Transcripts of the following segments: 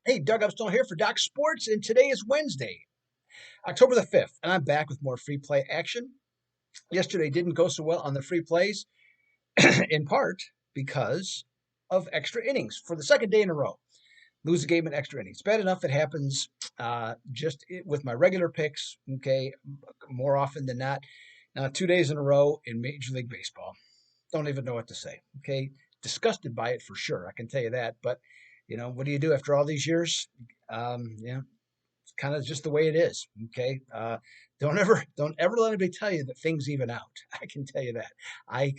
Hey, Doug Upstone here for Doc Sports, and today is Wednesday, October the 5th, and I'm back with more free play action. Yesterday didn't go so well on the free plays, in part because of extra innings for the second day in a row. Lose a game in extra innings. Bad enough it happens with my regular picks, okay, more often than not. Now, 2 days in a row in Major League Baseball. Don't even know what to say, okay? Disgusted by it for sure, I can tell you that. But, what do you do after all these years? Yeah, kind of just the way it is. Okay. Don't ever let anybody tell you that things even out. I can tell you that. I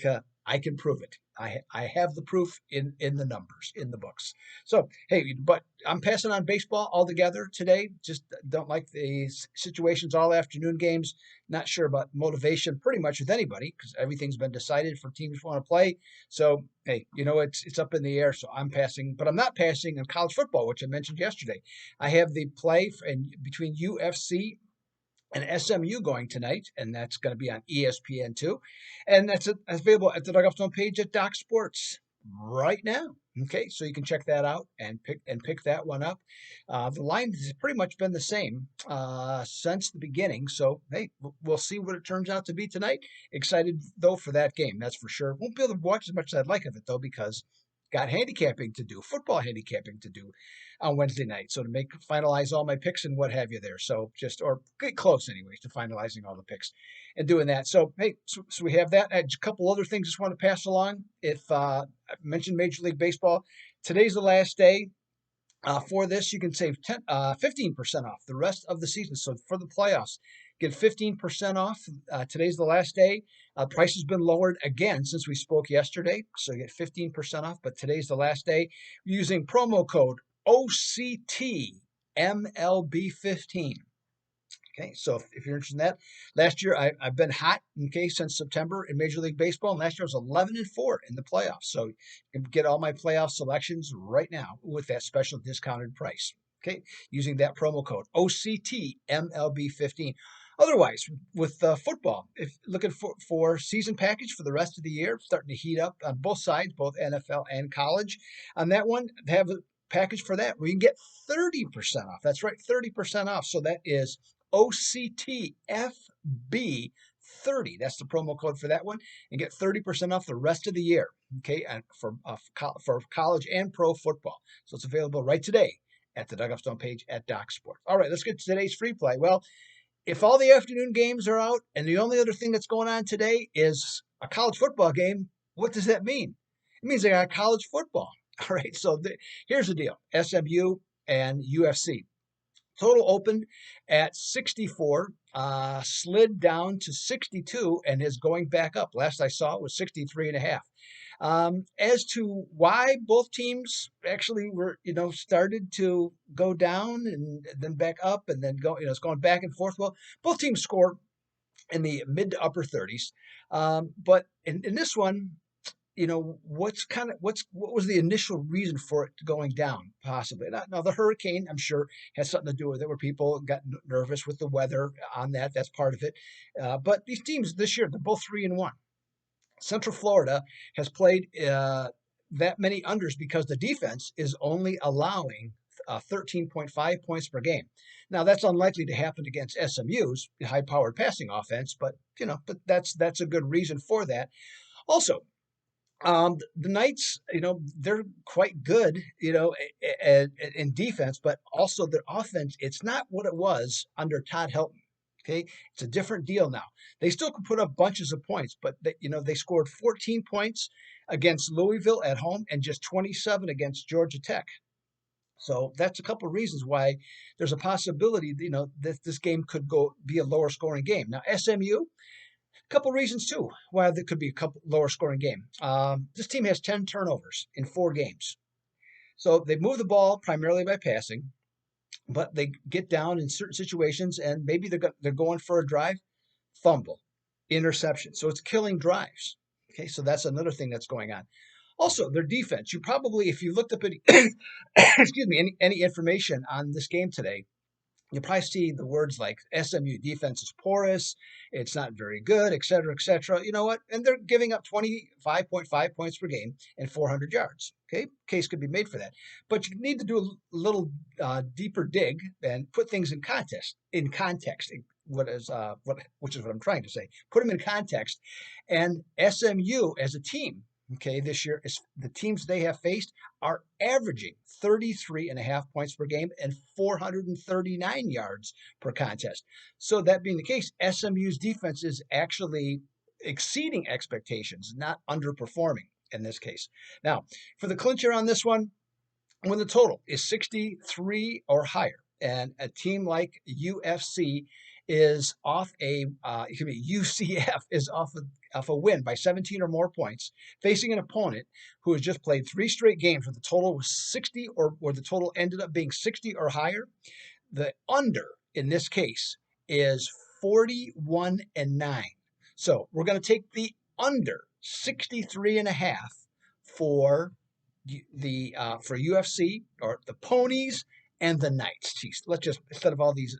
can prove it. I have the proof in the numbers in the books. So hey, but I'm passing on baseball altogether today. Just don't like the situations all afternoon games. Not sure about motivation pretty much with anybody because everything's been decided for teams who want to play. So hey, it's up in the air. So I'm passing, but I'm not passing in college football, which I mentioned yesterday. I have the play between UFC and SMU going tonight, and that's going to be on ESPN2. And that's available at the Doug Upstone page at Doc Sports right now. Okay, so you can check that out and pick that one up. The line has pretty much been the same since the beginning. So hey, we'll see what it turns out to be tonight. Excited though for that game, that's for sure. Won't be able to watch as much as I'd like of it though because got handicapping to do, football handicapping to do on Wednesday night. So to finalize all my picks and what have you there. So or get close anyways to finalizing all the picks and doing that. So hey, so we have that. A couple other things I just want to pass along. If I mentioned Major League Baseball, today's the last day. For this, you can save 15% off the rest of the season. So for the playoffs, get 15% off. Today's the last day. Price has been lowered again since we spoke yesterday. So you get 15% off, but today's the last day using promo code OCTMLB15. Okay, so if you're interested in that, last year I've been hot, okay, since September in Major League Baseball, and last year I was 11-4 in the playoffs. So you can get all my playoff selections right now with that special discounted price. Okay, using that promo code OCTMLB15. Otherwise, with football, if looking for season package for the rest of the year, starting to heat up on both sides, both NFL and college. On that one, they have a package for that where you can get 30% off. That's right, 30% off. So that is OCTFB30. That's the promo code for that one, and get 30% off the rest of the year. Okay, and for college and pro football. So it's available right today at the Doug Upstone page at Doc Sports. All right, let's get to today's free play. Well, if all the afternoon games are out and the only other thing that's going on today is a college football game, what does that mean? It means they got college football. All right, so here's the deal: SMU and UFC. Total opened at 64, slid down to 62, and is going back up. Last I saw it was 63 and a half. As to why both teams actually were, started to go down and then back up and then it's going back and forth. Well, both teams scored in the mid to upper 30s. But in this one, what was the initial reason for it going down possibly? Now the hurricane, I'm sure, has something to do with it, where people got nervous with the weather on that. That's part of it. But these teams this year, they're both 3-1. Central Florida has played that many unders because the defense is only allowing 13.5 points per game. Now that's unlikely to happen against SMU's high-powered passing offense, but that's a good reason for that. Also, the Knights, they're quite good, in defense, but also their offense, it's not what it was under Todd Helton. Okay, it's a different deal now. They still can put up bunches of points, but they scored 14 points against Louisville at home and just 27 against Georgia Tech. So that's a couple of reasons why there's a possibility, that this game could be a lower scoring game. Now SMU, couple reasons too why there could be a couple lower scoring game. This team has 10 turnovers in 4 games. So they move the ball primarily by passing, but they get down in certain situations and maybe they're going for a drive, fumble, interception. So it's killing drives. Okay, so that's another thing that's going on. Also, their defense. If you looked up any, excuse me, any information on this game today, you'll probably see the words like SMU defense is porous, it's not very good, et cetera, et cetera. You know what? And they're giving up 25.5 points per game and 400 yards. Okay, case could be made for that, but you need to do a little deeper dig and put things in context. In context, which is what I'm trying to say. Put them in context, and SMU as a team. Okay, this year is the teams they have faced are averaging 33 and a half points per game and 439 yards per contest. So that being the case, SMU's defense is actually exceeding expectations, not underperforming in this case. Now, for the clincher on this one, when the total is 63 or higher, and a team like UFC is off UCF is off a win by 17 or more points, facing an opponent who has just played 3 straight games where the total was 60 or the total ended up being 60 or higher, the under in this case is 41 and 9. So we're going to take the under 63 and a half for for UFC or the ponies and the Knights. Jeez, let's just instead of all these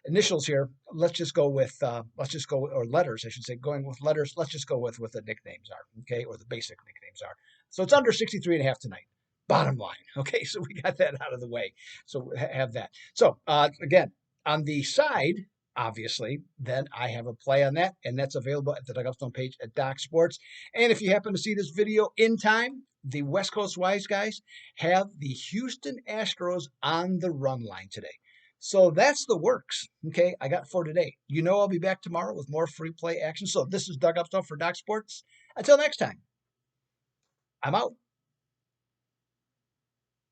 initials here, or letters, I should say, going with letters. Let's just go with what the nicknames are, okay, or the basic nicknames are. So it's under 63 and a half tonight. Bottom line, okay. So we got that out of the way. So have that. So again, on the side, obviously, then I have a play on that, and that's available at the Doug Upstone page at Doc Sports. And if you happen to see this video in time, the West Coast Wise guys have the Houston Astros on the run line today. So that's the works, okay, I got for today. You know I'll be back tomorrow with more free play action. So this is Doug Upstone for Doc Sports. Until next time, I'm out.